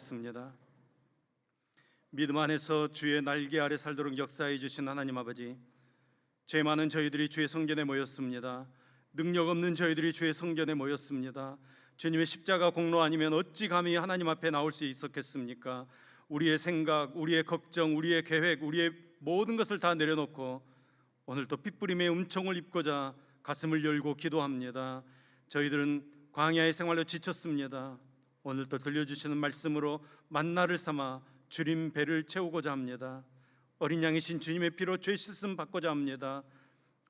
습니다. 믿음 안에서 주의 날개 아래 살도록 역사해 주신 하나님 아버지, 죄 많은 저희들이 주의 성전에 모였습니다. 능력 없는 저희들이 주의 성전에 모였습니다. 주님의 십자가 공로 아니면 어찌 감히 하나님 앞에 나올 수 있었겠습니까? 우리의 생각, 우리의 걱정, 우리의 계획, 우리의 모든 것을 다 내려놓고 오늘 또 핏부림의 음총을 입고자 가슴을 열고 기도합니다. 저희들은 광야의 생활로 지쳤습니다. 오늘 또 들려주시는 말씀으로 만나를 삼아 주님 배를 채우고자 합니다. 어린 양이신 주님의 피로 죄 씻음 받고자 합니다.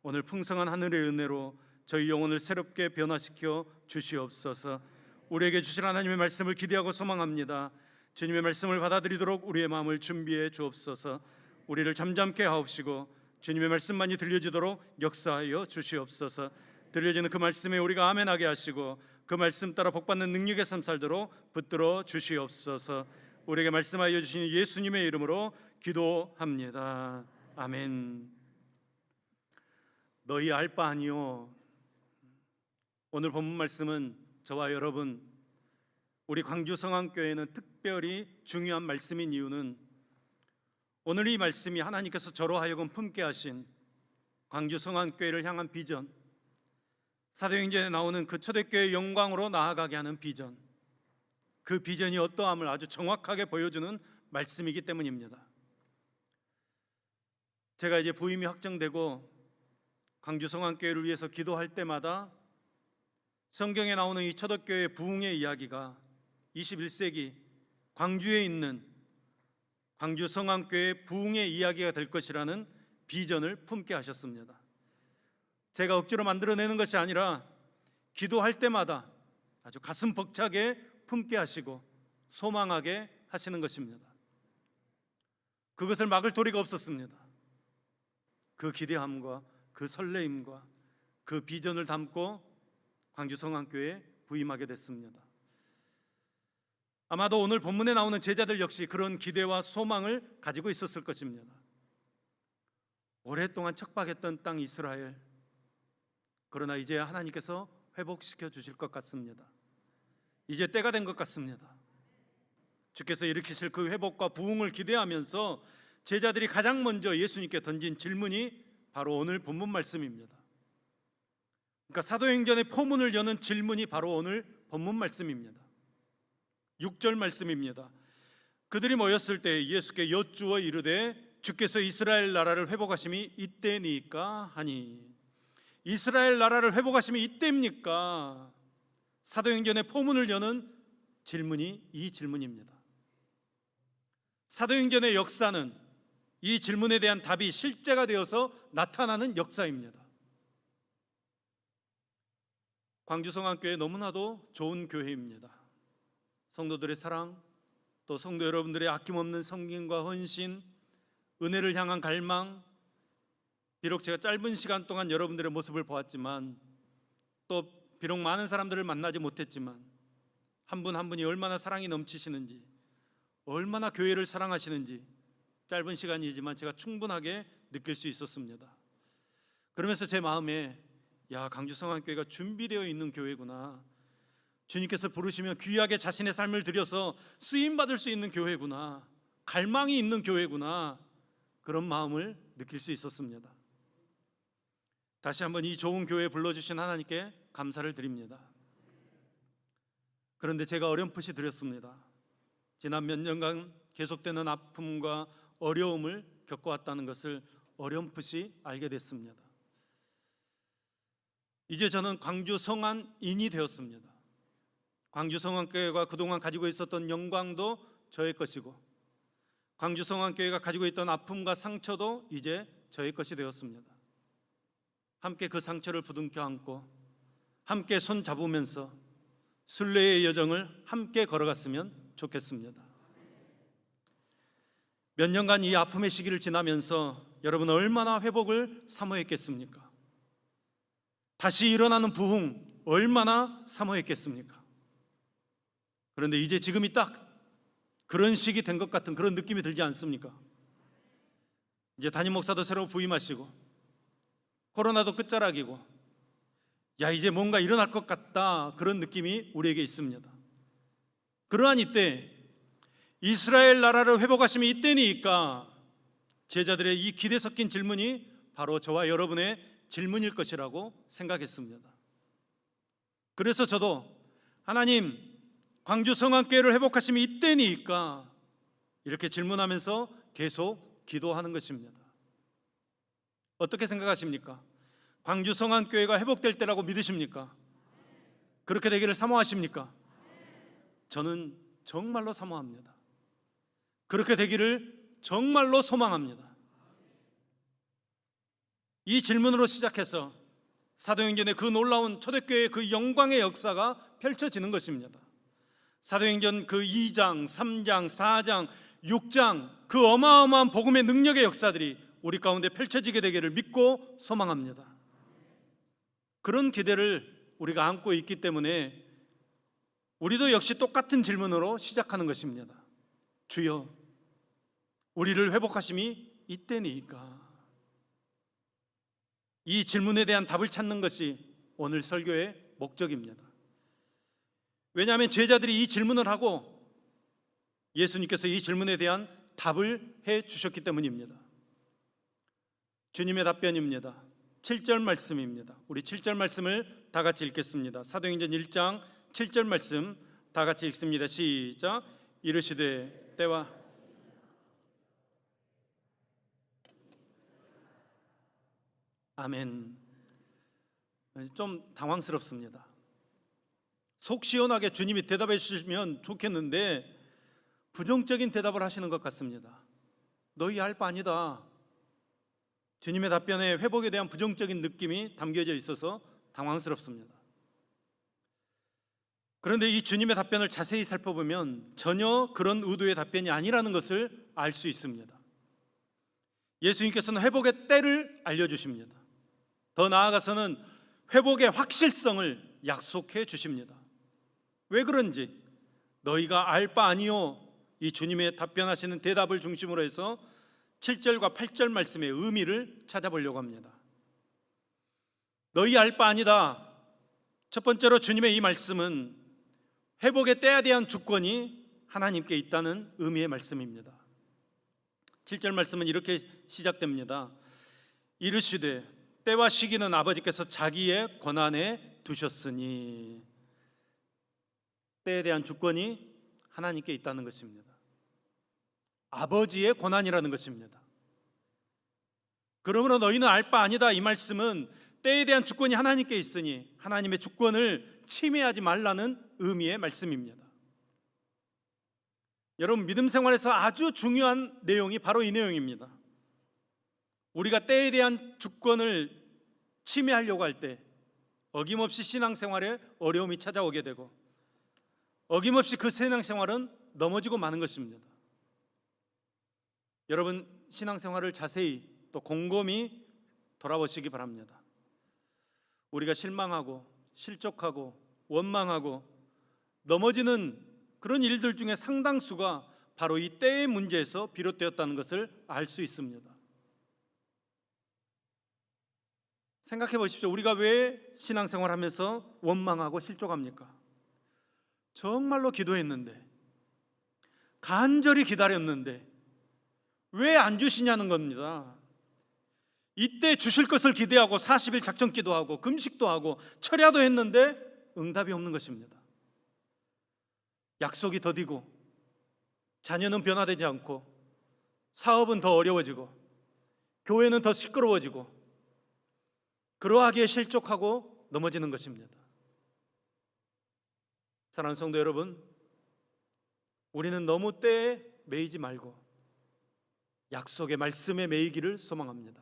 오늘 풍성한 하늘의 은혜로 저희 영혼을 새롭게 변화시켜 주시옵소서. 우리에게 주실 하나님의 말씀을 기대하고 소망합니다. 주님의 말씀을 받아들이도록 우리의 마음을 준비해 주옵소서. 우리를 잠잠케 하옵시고 주님의 말씀만이 들려지도록 역사하여 주시옵소서. 들려지는 그 말씀에 우리가 아멘하게 하시고 그 말씀 따라 복받는 능력의 삶 살도록 붙들어 주시옵소서. 우리에게 말씀하여 주신 예수님의 이름으로 기도합니다. 아멘. 너희 알 바 아니요. 오늘 본문 말씀은 저와 여러분, 우리 광주 성안교회는 특별히 중요한 말씀인 이유는 오늘 이 말씀이 하나님께서 저로 하여금 품게 하신 광주 성안교회를 향한 비전, 사도행전에 나오는 그 초대교회의 영광으로 나아가게 하는 비전, 그 비전이 어떠함을 아주 정확하게 보여주는 말씀이기 때문입니다. 제가 이제 부임이 확정되고 광주 성안교회를 위해서 기도할 때마다 성경에 나오는 이 초대교회의 부흥의 이야기가 21세기 광주에 있는 광주 성안교회의 부흥의 이야기가 될 것이라는 비전을 품게 하셨습니다. 제가 억지로 만들어내는 것이 아니라 기도할 때마다 아주 가슴 벅차게 품게 하시고 소망하게 하시는 것입니다. 그것을 막을 도리가 없었습니다. 그 기대함과 그 설레임과 그 비전을 담고 광주 성안교회에 부임하게 됐습니다. 아마도 오늘 본문에 나오는 제자들 역시 그런 기대와 소망을 가지고 있었을 것입니다. 오랫동안 척박했던 땅 이스라엘, 그러나 이제 하나님께서 회복시켜 주실 것 같습니다. 이제 때가 된 것 같습니다. 주께서 일으키실 그 회복과 부흥을 기대하면서 제자들이 가장 먼저 예수님께 던진 질문이 바로 오늘 본문 말씀입니다. 그러니까 사도행전의 포문을 여는 질문이 바로 오늘 본문 말씀입니다. 6절 말씀입니다. 그들이 모였을 때 예수께 여쭈어 이르되 주께서 이스라엘 나라를 회복하심이 이때니까 하니. 이스라엘 나라를 회복하심이 이때입니까? 사도행전의 포문을 여는 질문이 이 질문입니다. 사도행전의 역사는 이 질문에 대한 답이 실제가 되어서 나타나는 역사입니다. 광주 성안교회 너무나도 좋은 교회입니다. 성도들의 사랑, 또 성도 여러분들의 아낌없는 섬김과 헌신, 은혜를 향한 갈망, 비록 제가 짧은 시간 동안 여러분들의 모습을 보았지만, 또 비록 많은 사람들을 만나지 못했지만 한 분 한 분이 얼마나 사랑이 넘치시는지, 얼마나 교회를 사랑하시는지 짧은 시간이지만 제가 충분하게 느낄 수 있었습니다. 그러면서 제 마음에 광주 성안교회가 준비되어 있는 교회구나, 주님께서 부르시면 귀하게 자신의 삶을 들여서 쓰임받을 수 있는 교회구나, 갈망이 있는 교회구나, 그런 마음을 느낄 수 있었습니다. 다시 한번 이 좋은 교회에 불러주신 하나님께 감사를 드립니다. 그런데 제가 어렴풋이 드렸습니다. 지난 몇 년간 계속되는 아픔과 어려움을 겪어왔다는 것을 어렴풋이 알게 됐습니다. 이제 저는 광주 성안인이 되었습니다. 광주 성안교회가 그동안 가지고 있었던 영광도 저의 것이고, 광주 성안교회가 가지고 있던 아픔과 상처도 이제 저의 것이 되었습니다. 함께 그 상처를 부둥켜 안고 함께 손 잡으면서 순례의 여정을 함께 걸어갔으면 좋겠습니다. 몇 년간 이 아픔의 시기를 지나면서 여러분 얼마나 회복을 사모했겠습니까? 다시 일어나는 부흥 얼마나 사모했겠습니까? 그런데 이제 지금이 딱 그런 시기 된 것 같은 그런 느낌이 들지 않습니까? 이제 담임 목사도 새로 부임하시고 코로나도 끝자락이고, 이제 뭔가 일어날 것 같다, 그런 느낌이 우리에게 있습니다. 그러한 이때 이스라엘 나라를 회복하심이 이때니까 제자들의 이 기대 섞인 질문이 바로 저와 여러분의 질문일 것이라고 생각했습니다. 그래서 저도 하나님, 광주 성안교회를 회복하심이 이때니까 이렇게 질문하면서 계속 기도하는 것입니다. 어떻게 생각하십니까? 광주 성안교회가 회복될 때라고 믿으십니까? 그렇게 되기를 사모하십니까? 저는 정말로 사모합니다. 그렇게 되기를 정말로 소망합니다. 이 질문으로 시작해서 사도행전의 그 놀라운 초대교회의 그 영광의 역사가 펼쳐지는 것입니다. 사도행전 그 2장, 3장, 4장, 6장 그 어마어마한 복음의 능력의 역사들이 우리 가운데 펼쳐지게 되기를 믿고 소망합니다. 그런 기대를 우리가 안고 있기 때문에 우리도 역시 똑같은 질문으로 시작하는 것입니다. 주여, 우리를 회복하심이 이때니까. 이 질문에 대한 답을 찾는 것이 오늘 설교의 목적입니다. 왜냐하면 제자들이 이 질문을 하고 예수님께서 이 질문에 대한 답을 해 주셨기 때문입니다. 주님의 답변입니다. 7절 말씀입니다. 우리 7절 말씀을 다 같이 읽겠습니다. 사도행전 1장 7절 말씀 다 같이 읽습니다. 시작. 이르시되 때와 아멘. 좀 당황스럽습니다. 속 시원하게 주님이 대답해 주시면 좋겠는데 부정적인 대답을 하시는 것 같습니다. 너희 알 바 아니다. 주님의 답변에 회복에 대한 부정적인 느낌이 담겨져 있어서 당황스럽습니다. 그런데 이 주님의 답변을 자세히 살펴보면 전혀 그런 의도의 답변이 아니라는 것을 알 수 있습니다. 예수님께서는 회복의 때를 알려주십니다. 더 나아가서는 회복의 확실성을 약속해 주십니다. 왜 그런지 너희가 알 바 아니요, 이 주님의 답변하시는 대답을 중심으로 해서 7절과 8절 말씀의 의미를 찾아보려고 합니다. 너희 알 바 아니다. 첫 번째로 주님의 이 말씀은 회복의 때에 대한 주권이 하나님께 있다는 의미의 말씀입니다. 7절 말씀은 이렇게 시작됩니다. 이르시되 때와 시기는 아버지께서 자기의 권한에 두셨으니. 때에 대한 주권이 하나님께 있다는 것입니다. 아버지의 권한이라는 것입니다. 그러므로 너희는 알 바 아니다, 이 말씀은 때에 대한 주권이 하나님께 있으니 하나님의 주권을 침해하지 말라는 의미의 말씀입니다. 여러분, 믿음 생활에서 아주 중요한 내용이 바로 이 내용입니다. 우리가 때에 대한 주권을 침해하려고 할 때 어김없이 신앙생활에 어려움이 찾아오게 되고 어김없이 그 신앙생활은 넘어지고 마는 것입니다. 여러분, 신앙생활을 자세히 또 곰곰이 돌아보시기 바랍니다. 우리가 실망하고 실족하고 원망하고 넘어지는 그런 일들 중에 상당수가 바로 이 때의 문제에서 비롯되었다는 것을 알 수 있습니다. 생각해 보십시오. 우리가 왜 신앙생활하면서 원망하고 실족합니까? 정말로 기도했는데, 간절히 기다렸는데 왜 안 주시냐는 겁니다. 이때 주실 것을 기대하고 40일 작전 기도하고 금식도 하고 철야도 했는데 응답이 없는 것입니다. 약속이 더디고 자녀는 변화되지 않고 사업은 더 어려워지고 교회는 더 시끄러워지고 그러하기에 실족하고 넘어지는 것입니다. 사랑하는 성도 여러분, 우리는 너무 때에 매이지 말고 약속의 말씀에 매이기를 소망합니다.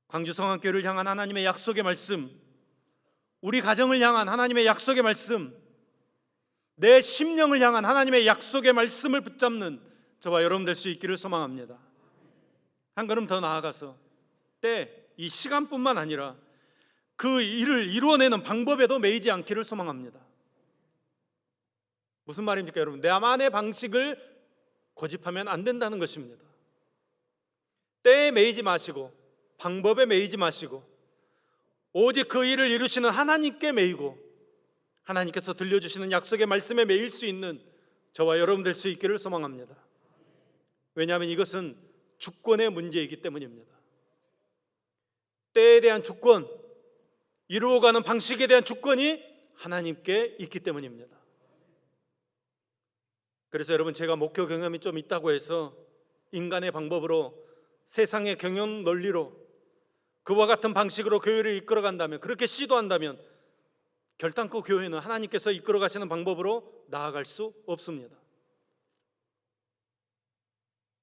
광주 성안교회를 향한 하나님의 약속의 말씀, 우리 가정을 향한 하나님의 약속의 말씀, 내 심령을 향한 하나님의 약속의 말씀을 붙잡는 저와 여러분 될 수 있기를 소망합니다. 한 걸음 더 나아가서 때, 이 시간뿐만 아니라 그 일을 이루어내는 방법에도 매이지 않기를 소망합니다. 무슨 말입니까, 여러분? 나만의 방식을 고집하면 안 된다는 것입니다. 때에 매이지 마시고 방법에 매이지 마시고 오직 그 일을 이루시는 하나님께 매이고 하나님께서 들려주시는 약속의 말씀에 매일 수 있는 저와 여러분 될 수 있기를 소망합니다. 왜냐하면 이것은 주권의 문제이기 때문입니다. 때에 대한 주권, 이루어가는 방식에 대한 주권이 하나님께 있기 때문입니다. 그래서 여러분, 제가 목표 경험이 좀 있다고 해서 인간의 방법으로, 세상의 경영 논리로 그와 같은 방식으로 교회를 이끌어간다면, 그렇게 시도한다면 결단코 교회는 하나님께서 이끌어 가시는 방법으로 나아갈 수 없습니다.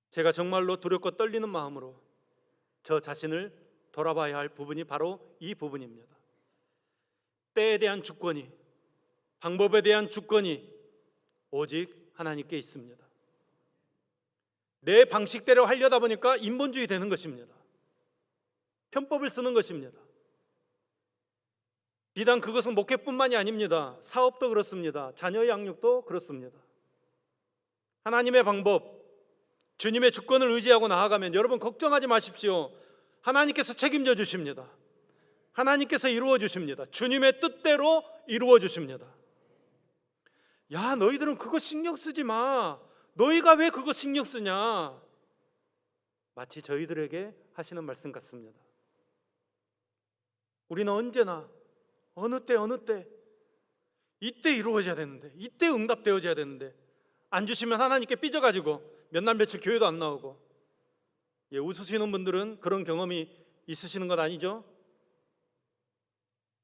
제가 정말로 두렵고 떨리는 마음으로 저 자신을 돌아봐야 할 부분이 바로 이 부분입니다. 때에 대한 주권이, 방법에 대한 주권이 오직 하나님께 있습니다. 내 방식대로 하려다 보니까 인본주의 되는 것입니다. 편법을 쓰는 것입니다. 비단 그것은 목회뿐만이 아닙니다. 사업도 그렇습니다. 자녀 양육도 그렇습니다. 하나님의 방법, 주님의 주권을 의지하고 나아가면 여러분 걱정하지 마십시오. 하나님께서 책임져 주십니다. 하나님께서 이루어 주십니다. 주님의 뜻대로 이루어 주십니다. 야, 너희들은 그거 신경 쓰지 마. 너희가 왜 그거 신경 쓰냐? 마치 저희들에게 하시는 말씀 같습니다. 우리는 언제나 어느 때 이때 이루어져야 되는데, 이때 응답되어져야 되는데 안 주시면 하나님께 삐져가지고 몇 날 며칠 교회도 안 나오고. 웃으시는 분들은 그런 경험이 있으시는 것 아니죠?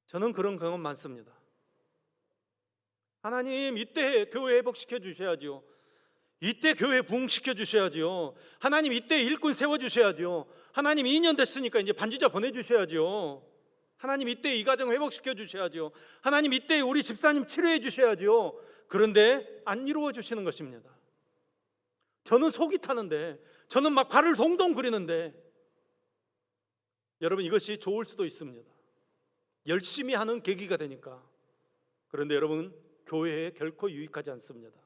저는 그런 경험 많습니다. 하나님, 이때 교회 회복시켜 주셔야지요. 이때 교회 부흥시켜 주셔야지요. 하나님, 이때 일꾼 세워 주셔야지요. 하나님, 2년 됐으니까 이제 반주자 보내 주셔야지요. 하나님, 이때 이 가정 회복시켜 주셔야지요. 하나님, 이때 우리 집사님 치료해 주셔야지요. 그런데 안 이루어 주시는 것입니다. 저는 속이 타는데, 저는 막 발을 동동 그리는데, 여러분, 이것이 좋을 수도 있습니다. 열심히 하는 계기가 되니까. 그런데 여러분, 교회에 결코 유익하지 않습니다.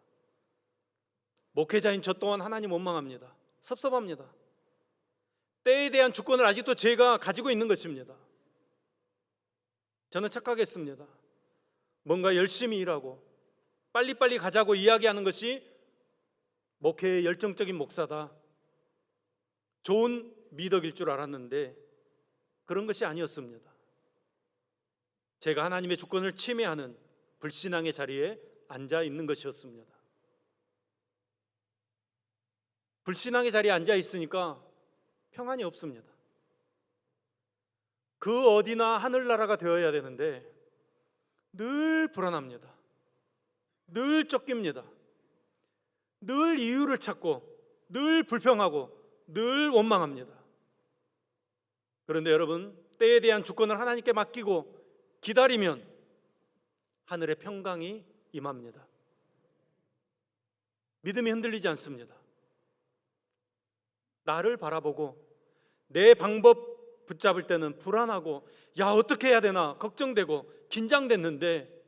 목회자인 저 또한 하나님 원망합니다. 섭섭합니다. 때에 대한 주권을 아직도 제가 가지고 있는 것입니다. 저는 착각했습니다. 뭔가 열심히 일하고 빨리빨리 가자고 이야기하는 것이 목회의 열정적인 목사다, 좋은 미덕일 줄 알았는데 그런 것이 아니었습니다. 제가 하나님의 주권을 침해하는 불신앙의 자리에 앉아 있는 것이었습니다. 불신앙의 자리에 앉아 있으니까 평안이 없습니다. 그 어디나 하늘나라가 되어야 되는데 늘 불안합니다. 늘 쫓깁니다. 늘 이유를 찾고, 늘 불평하고, 늘 원망합니다. 그런데 여러분, 때에 대한 주권을 하나님께 맡기고 기다리면 하늘의 평강이 임합니다. 믿음이 흔들리지 않습니다. 나를 바라보고 내 방법 붙잡을 때는 불안하고, 야, 어떻게 해야 되나 걱정되고 긴장됐는데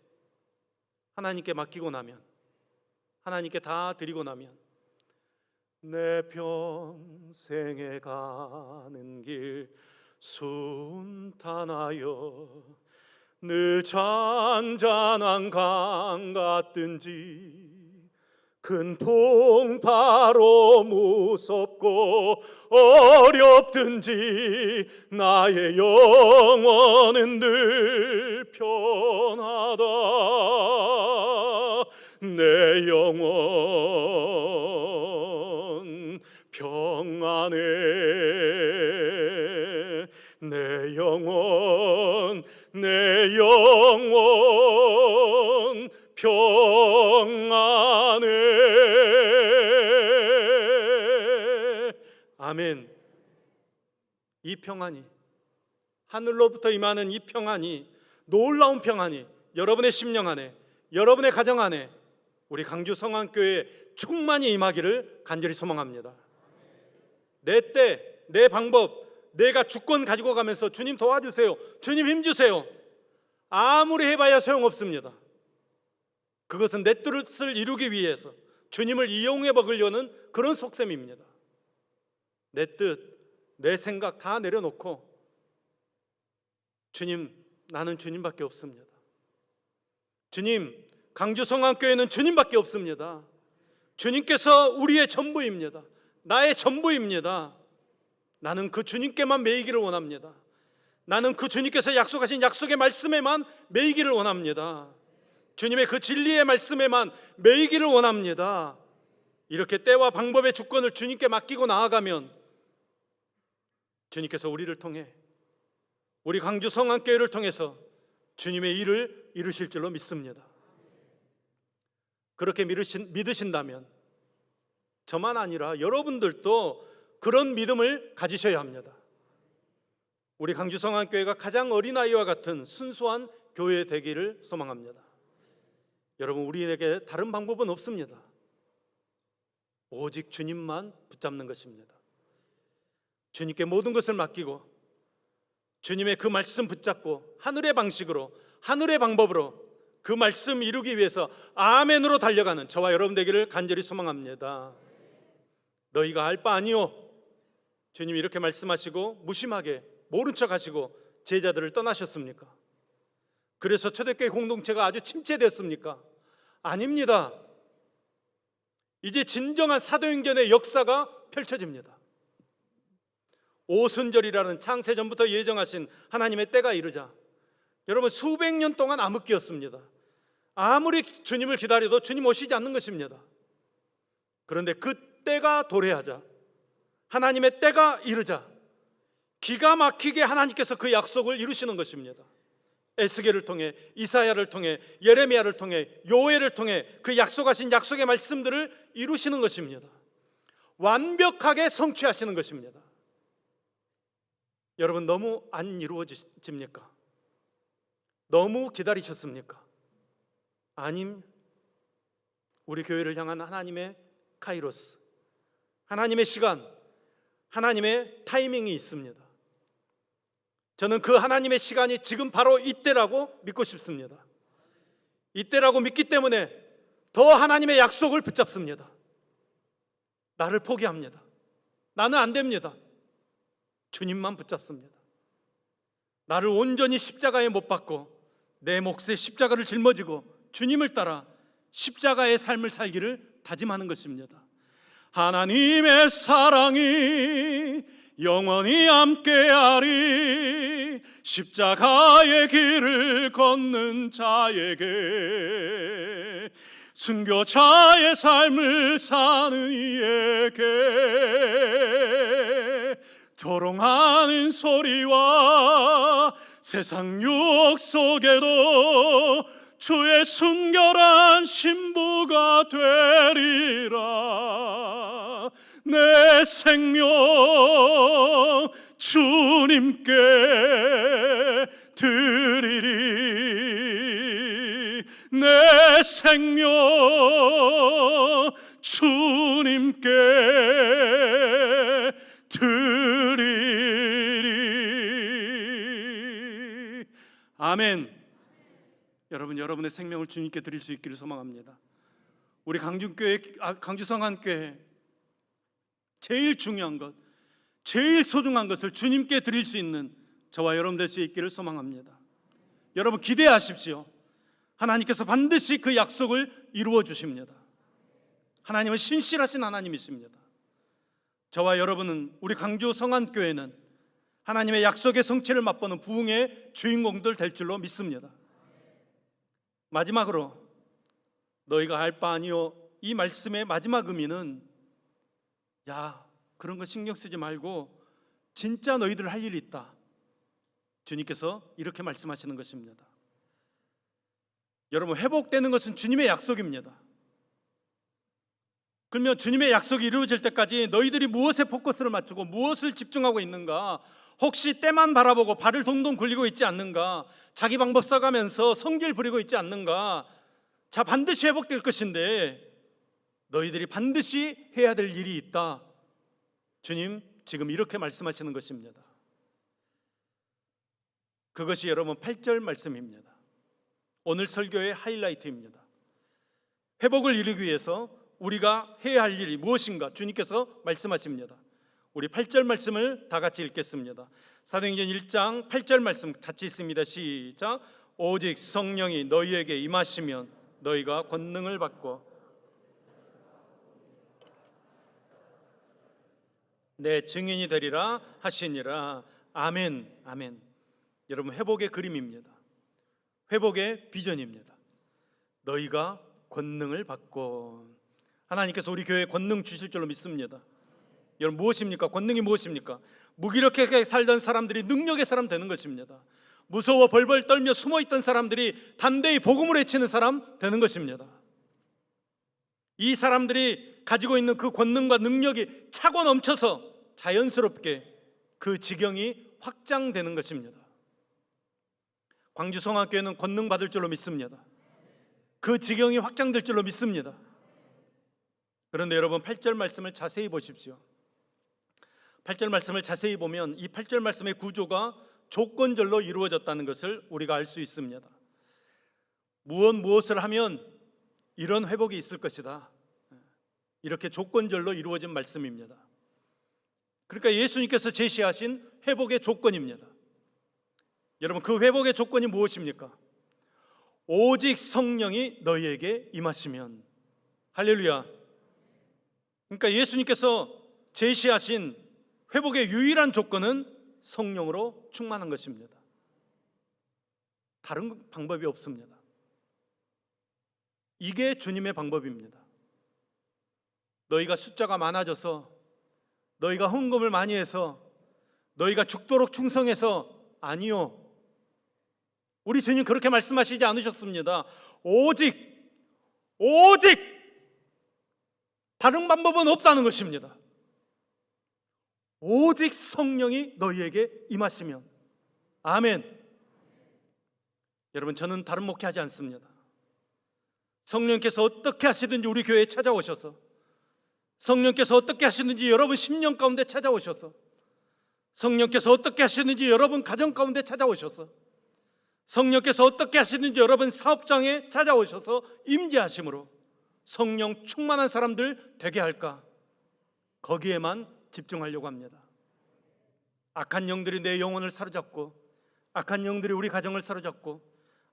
하나님께 맡기고 나면, 하나님께 다 드리고 나면 내 평생에 가는 길 순탄하여 늘 잔잔한 강 같든지 큰 풍파로 무섭고 어렵든지 나의 영혼은 늘 편하다. 내 영혼 평안해. 내 영혼 평안해. 아멘. 이 평안이, 하늘로부터 임하는 이 평안이, 놀라운 평안이 여러분의 심령 안에, 여러분의 가정 안에, 우리 강주 성안교회에 충만히 임하기를 간절히 소망합니다. 내 때, 내 방법, 내가 주권 가지고 가면서 주님 도와주세요, 주님 힘주세요, 아무리 해봐야 소용없습니다. 그것은 내 뜻을 이루기 위해서 주님을 이용해 먹으려는 그런 속셈입니다. 내 뜻, 내 생각 다 내려놓고 주님, 나는 주님밖에 없습니다. 주님, 강주 성안교회는 주님밖에 없습니다. 주님께서 우리의 전부입니다. 나의 전부입니다. 나는 그 주님께만 매이기를 원합니다. 나는 그 주님께서 약속하신 약속의 말씀에만 매이기를 원합니다. 주님의 그 진리의 말씀에만 매이기를 원합니다. 이렇게 때와 방법의 주권을 주님께 맡기고 나아가면 주님께서 우리를 통해, 우리 광주 성안교회를 통해서 주님의 일을 이루실 줄로 믿습니다. 그렇게 믿으신다면 저만 아니라 여러분들도 그런 믿음을 가지셔야 합니다. 우리 광주 성안교회가 가장 어린아이와 같은 순수한 교회 되기를 소망합니다. 여러분, 우리에게 다른 방법은 없습니다. 오직 주님만 붙잡는 것입니다. 주님께 모든 것을 맡기고 주님의 그 말씀 붙잡고 하늘의 방식으로, 하늘의 방법으로 그 말씀 이루기 위해서 아멘으로 달려가는 저와 여러분 되기를 간절히 소망합니다. 너희가 알 바 아니오. 주님이 이렇게 말씀하시고 무심하게 모른 척 하시고 제자들을 떠나셨습니까? 그래서 초대교회 공동체가 아주 침체됐습니까? 아닙니다. 이제 진정한 사도행전의 역사가 펼쳐집니다. 오순절이라는 창세전부터 예정하신 하나님의 때가 이르자 여러분, 수백 년 동안 암흑기였습니다. 아무리 주님을 기다려도 주님 오시지 않는 것입니다. 그런데 그 때가 도래하자, 하나님의 때가 이르자 기가 막히게 하나님께서 그 약속을 이루시는 것입니다. 에스겔을 통해, 이사야를 통해, 예레미야를 통해, 요엘을 통해 그 약속하신 약속의 말씀들을 이루시는 것입니다. 완벽하게 성취하시는 것입니다. 여러분, 너무 안 이루어집니까? 너무 기다리셨습니까? 아님, 우리 교회를 향한 하나님의 카이로스, 하나님의 시간, 하나님의 타이밍이 있습니다. 저는 그 하나님의 시간이 지금 바로 이때라고 믿고 싶습니다. 이때라고 믿기 때문에 더 하나님의 약속을 붙잡습니다. 나를 포기합니다. 나는 안 됩니다. 주님만 붙잡습니다. 나를 온전히 십자가에 못 박고 내 몫에 십자가를 짊어지고 주님을 따라 십자가의 삶을 살기를 다짐하는 것입니다. 하나님의 사랑이 영원히 함께하리. 십자가의 길을 걷는 자에게, 순교자의 삶을 사는 이에게 조롱하는 소리와 세상 유혹 속에도 주의 순결한 신부가 되리라. 내 생명 주님께 드리리. 내 생명 주님께 드리리. 아멘. 여러분, 여러분의 생명을 주님께 드릴 수 있기를 소망합니다. 우리 강주성안교회 제일 중요한 것, 제일 소중한 것을 주님께 드릴 수 있는 저와 여러분 될 수 있기를 소망합니다. 여러분, 기대하십시오. 하나님께서 반드시 그 약속을 이루어 주십니다. 하나님은 신실하신 하나님이십니다. 저와 여러분은, 우리 강주 성안교회는 하나님의 약속의 성취를 맛보는 부흥의 주인공들 될 줄로 믿습니다. 마지막으로, 너희가 알 바 아니오, 이 말씀의 마지막 의미는, 야, 그런 거 신경 쓰지 말고 진짜 너희들 할 일이 있다. 주님께서 이렇게 말씀하시는 것입니다. 여러분, 회복되는 것은 주님의 약속입니다. 그러면 주님의 약속이 이루어질 때까지 너희들이 무엇에 포커스를 맞추고 무엇을 집중하고 있는가? 혹시 때만 바라보고 발을 동동 굴리고 있지 않는가? 자기 방법 써가면서 성질 부리고 있지 않는가? 자, 반드시 회복될 것인데 너희들이 반드시 해야 될 일이 있다. 주님 지금 이렇게 말씀하시는 것입니다. 그것이 여러분 8절 말씀입니다. 오늘 설교의 하이라이트입니다. 회복을 이루기 위해서 우리가 해야 할 일이 무엇인가 주님께서 말씀하십니다. 우리 8절 말씀을 다 같이 읽겠습니다. 사도행전 1장 8절 말씀 같이 읽습니다. 시작. 오직 성령이 너희에게 임하시면 너희가 권능을 받고 내 증인이 되리라 하시니라. 아멘, 아멘. 여러분, 회복의 그림입니다. 회복의 비전입니다. 너희가 권능을 받고. 하나님께서 우리 교회에 권능 주실 줄로 믿습니다. 여러분, 무엇입니까? 권능이 무엇입니까? 무기력하게 살던 사람들이 능력의 사람 되는 것입니다. 무서워 벌벌 떨며 숨어있던 사람들이 담대히 복음을 외치는 사람 되는 것입니다. 이 사람들이 가지고 있는 그 권능과 능력이 차고 넘쳐서 자연스럽게 그 지경이 확장되는 것입니다. 광주성악교회는 권능 받을 줄로 믿습니다. 그 지경이 확장될 줄로 믿습니다. 그런데 여러분, 8절 말씀을 자세히 보십시오. 8절 말씀을 자세히 보면 이 8절 말씀의 구조가 조건절로 이루어졌다는 것을 우리가 알 수 있습니다. 무엇을 하면 이런 회복이 있을 것이다, 이렇게 조건절로 이루어진 말씀입니다. 그러니까 예수님께서 제시하신 회복의 조건입니다. 여러분, 그 회복의 조건이 무엇입니까? 오직 성령이 너희에게 임하시면. 할렐루야. 그러니까 예수님께서 제시하신 회복의 유일한 조건은 성령으로 충만한 것입니다. 다른 방법이 없습니다. 이게 주님의 방법입니다. 너희가 숫자가 많아져서, 너희가 헌금을 많이 해서, 너희가 죽도록 충성해서, 아니요, 우리 주님 그렇게 말씀하시지 않으셨습니다. 오직 다른 방법은 없다는 것입니다. 오직 성령이 너희에게 임하시면. 아멘. 여러분, 저는 다른 목회하지 않습니다. 성령께서 어떻게 하시든지 우리 교회에 찾아오셔서, 성령께서 어떻게 하시든지 여러분 심령 가운데 찾아오셔서, 성령께서 어떻게 하시든지 여러분 가정 가운데 찾아오셔서, 성령께서 어떻게 하시든지 여러분 사업장에 찾아오셔서 임재하심으로 성령 충만한 사람들 되게 할까, 거기에만 집중하려고 합니다. 악한 영들이 내 영혼을 사로잡고, 악한 영들이 우리 가정을 사로잡고,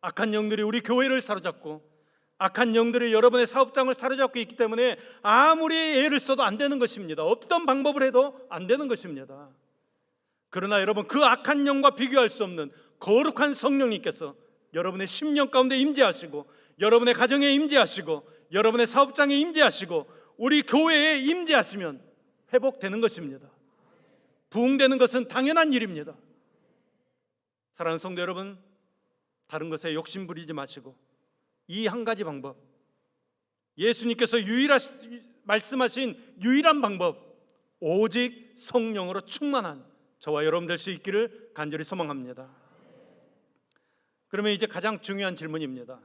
악한 영들이 우리 교회를 사로잡고, 악한 영들이 여러분의 사업장을 사로잡고 있기 때문에 아무리 애를 써도 안 되는 것입니다. 어떤 방법을 해도 안 되는 것입니다. 그러나 여러분, 그 악한 영과 비교할 수 없는 거룩한 성령님께서 여러분의 심령 가운데 임재하시고, 여러분의 가정에 임재하시고, 여러분의 사업장에 임재하시고, 우리 교회에 임재하시면 회복되는 것입니다. 부흥되는 것은 당연한 일입니다. 사랑하는 성도 여러분, 다른 것에 욕심 부리지 마시고 이 한 가지 방법, 예수님께서 말씀하신 유일한 방법, 오직 성령으로 충만한 저와 여러분 될 수 있기를 간절히 소망합니다. 그러면 이제 가장 중요한 질문입니다.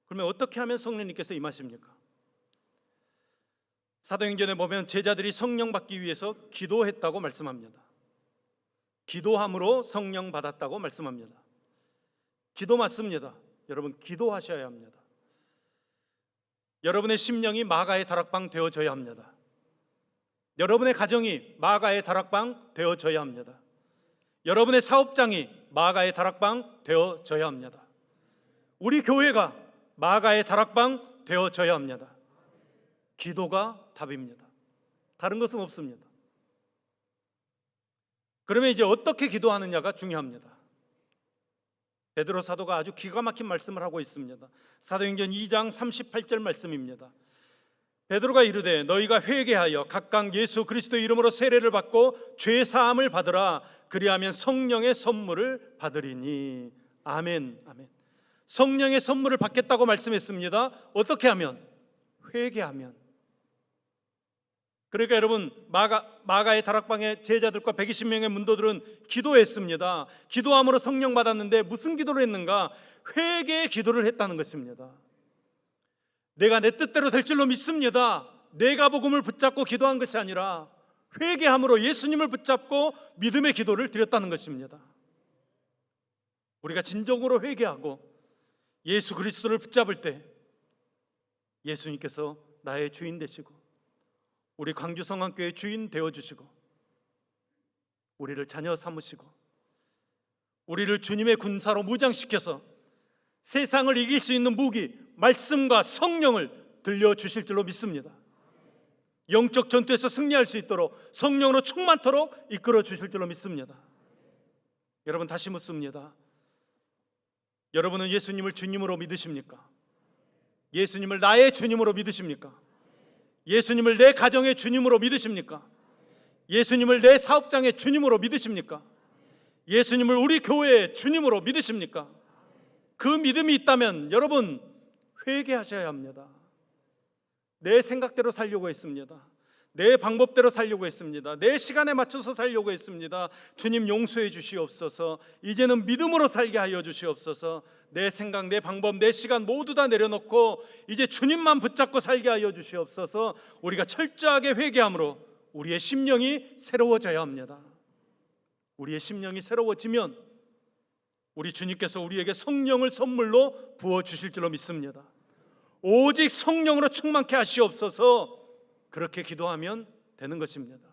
그러면 어떻게 하면 성령님께서 임하십니까? 사도행전에 보면 제자들이 성령 받기 위해서 기도했다고 말씀합니다. 기도함으로 성령 받았다고 말씀합니다. 기도 맞습니다. 여러분, 기도하셔야 합니다. 여러분의 심령이 마가의 다락방 되어져야 합니다. 여러분의 가정이 마가의 다락방 되어져야 합니다. 여러분의 사업장이 마가의 다락방 되어져야 합니다. 우리 교회가 마가의 다락방 되어져야 합니다. 기도가 답입니다. 다른 것은 없습니다. 그러면 이제 어떻게 기도하느냐가 중요합니다. 베드로 사도가 아주 기가 막힌 말씀을 하고 있습니다. 사도행전 2장 38절 말씀입니다. 베드로가 이르되 너희가 회개하여 각각 예수 그리스도의 이름으로 세례를 받고 죄 사함을 받으라. 그리하면 성령의 선물을 받으리니. 아멘, 아멘. 성령의 선물을 받겠다고 말씀했습니다. 어떻게 하면? 회개하면. 그러니까 여러분, 마가의 다락방의 제자들과 120명의 문도들은 기도했습니다. 기도함으로 성령 받았는데 무슨 기도를 했는가? 회개의 기도를 했다는 것입니다. 내가 내 뜻대로 될 줄로 믿습니다. 내가 복음을 붙잡고 기도한 것이 아니라 회개함으로 예수님을 붙잡고 믿음의 기도를 드렸다는 것입니다. 우리가 진정으로 회개하고 예수 그리스도를 붙잡을 때 예수님께서 나의 주인 되시고 우리 광주성황교회 주인 되어주시고 우리를 자녀 삼으시고 우리를 주님의 군사로 무장시켜서 세상을 이길 수 있는 무기, 말씀과 성령을 들려주실 줄로 믿습니다. 영적 전투에서 승리할 수 있도록 성령으로 충만토록 이끌어 주실 줄로 믿습니다. 여러분, 다시 묻습니다. 여러분은 예수님을 주님으로 믿으십니까? 예수님을 나의 주님으로 믿으십니까? 예수님을 내 가정의 주님으로 믿으십니까? 예수님을 내 사업장의 주님으로 믿으십니까? 예수님을 우리 교회의 주님으로 믿으십니까? 그 믿음이 있다면 여러분, 회개하셔야 합니다. 내 생각대로 살려고 했습니다. 내 방법대로 살려고 했습니다. 내 시간에 맞춰서 살려고 했습니다. 주님, 용서해 주시옵소서. 이제는 믿음으로 살게 하여 주시옵소서. 내 생각, 내 방법, 내 시간 모두 다 내려놓고 이제 주님만 붙잡고 살게 하여 주시옵소서. 우리가 철저하게 회개함으로 우리의 심령이 새로워져야 합니다. 우리의 심령이 새로워지면 우리 주님께서 우리에게 성령을 선물로 부어주실 줄로 믿습니다. 오직 성령으로 충만케 하시옵소서. 그렇게 기도하면 되는 것입니다.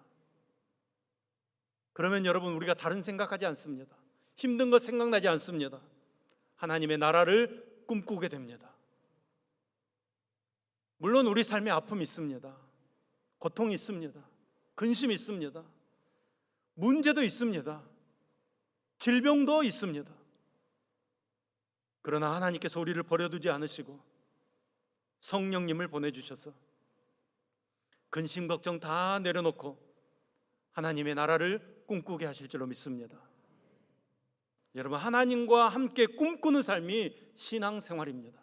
그러면 여러분, 우리가 다른 생각하지 않습니다. 힘든 것 생각나지 않습니다. 하나님의 나라를 꿈꾸게 됩니다. 물론 우리 삶에 아픔이 있습니다. 고통이 있습니다. 근심이 있습니다. 문제도 있습니다. 질병도 있습니다. 그러나 하나님께서 우리를 버려두지 않으시고 성령님을 보내주셔서 근심 걱정 다 내려놓고 하나님의 나라를 꿈꾸게 하실 줄로 믿습니다. 여러분, 하나님과 함께 꿈꾸는 삶이 신앙생활입니다.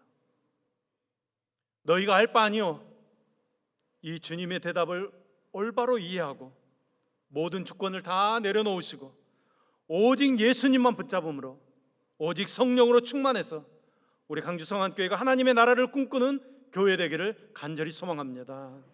너희가 알 바 아니요, 이 주님의 대답을 올바로 이해하고 모든 주권을 다 내려놓으시고 오직 예수님만 붙잡음으로 오직 성령으로 충만해서 우리 강주성한교회가 하나님의 나라를 꿈꾸는 교회 되기를 간절히 소망합니다.